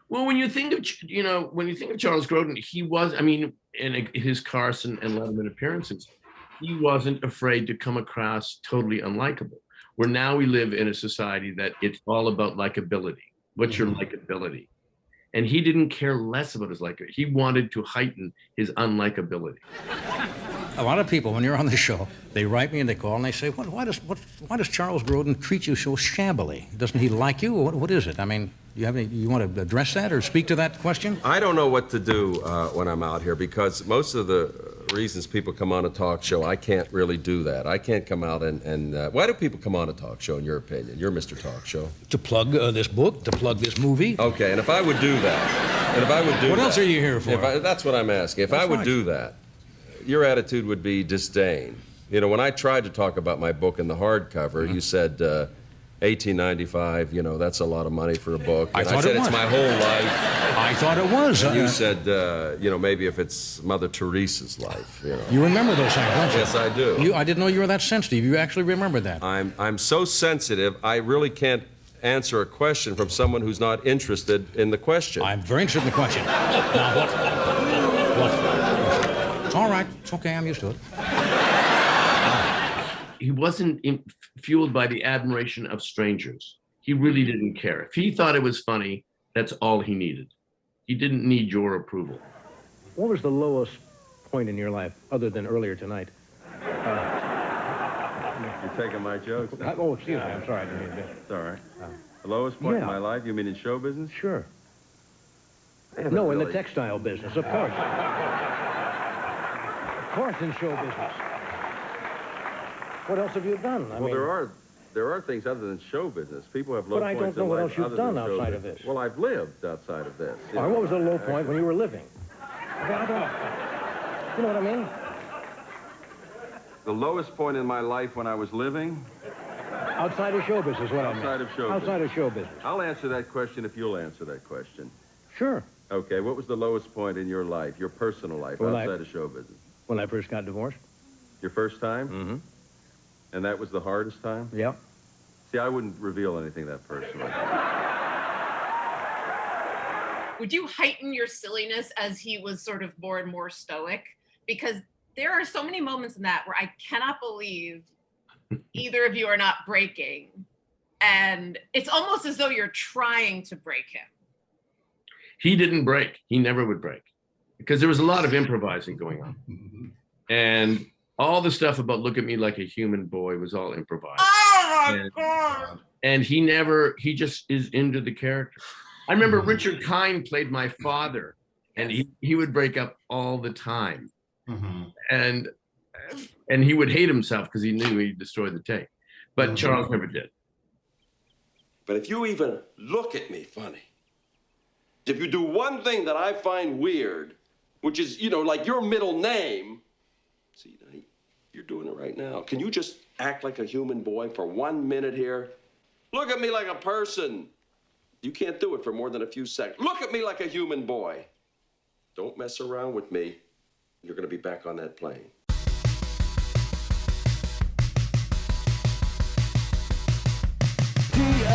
Well, when you think of, when you think of Charles Grodin, he was, I mean, in his Carson and Letterman appearances, he wasn't afraid to come across totally unlikable. Where now we live in a society that it's all about likability. What's your likability? And he didn't care less about his likability. He wanted to heighten his unlikability. A lot of people, when you're on the show, they write me and they call and they say, why does Charles Grodin treat you so shabbily? Doesn't he like you? What is it? I mean, you want to address that or speak to that question? I don't know what to do when I'm out here, because most of the reasons people come on a talk show, I can't really do that. I can't come out and why do people come on a talk show, in your opinion? You're Mr. Talk Show. To plug this book, to plug this movie. Okay, and if I would do that, What else are you here for? That's what I'm asking. If I would do that, your attitude would be disdain. You know, when I tried to talk about my book in the hardcover, you said $18.95, that's a lot of money for a book. And I said it's my whole life. I thought it was. And you said, maybe if it's Mother Teresa's life, You remember those things, don't you? Yes, I do. I didn't know you were that sensitive. You actually remember that. I'm so sensitive, I really can't answer a question from someone who's not interested in the question. I'm very interested in the question. Now, what? It's all right. It's okay. I'm used to it. He wasn't fueled by the admiration of strangers. He really didn't care. If he thought it was funny, that's all he needed. He didn't need your approval. What was the lowest point in your life, other than earlier tonight? You're taking my jokes now. Oh, excuse me. I'm sorry. I didn't mean to. It's all right. The lowest point in my life? You mean in show business? Sure. No, in the textile business, of course. Of course, in show business. What else have you done? I mean, there are things other than show business. People have low but I points don't know in what life else you've other done than show outside of business. this. Well, I've lived outside of this. All right, what was the low point when you were living? You know what I mean? The lowest point in my life when I was living? Outside of show business, what I mean. Outside of show business. Outside of show business. I'll answer that question if you'll answer that question. Sure. Okay, what was the lowest point in your life, your personal life, outside of show business? When I first got divorced. Your first time? Mm-hmm. And that was the hardest time? Yep. See, I wouldn't reveal anything that personal. Would you heighten your silliness as he was sort of more and more stoic? Because there are so many moments in that where I cannot believe either of you are not breaking. And it's almost as though you're trying to break him. He didn't break. He never would break. Because there was a lot of improvising going on. And all the stuff about look at me like a human boy was all improvised. Oh my God. And he just is into the character. I remember Richard Kind played my father, and he would break up all the time. And he would hate himself because he knew he'd destroy the tape. But Charles never did. But if you even look at me funny, if you do one thing that I find weird, which is, like your middle name, see, you're doing it right now. Can you just act like a human boy for 1 minute here? Look at me like a person. You can't do it for more than a few seconds. Look at me like a human boy. Don't mess around with me. You're going to be back on that plane. The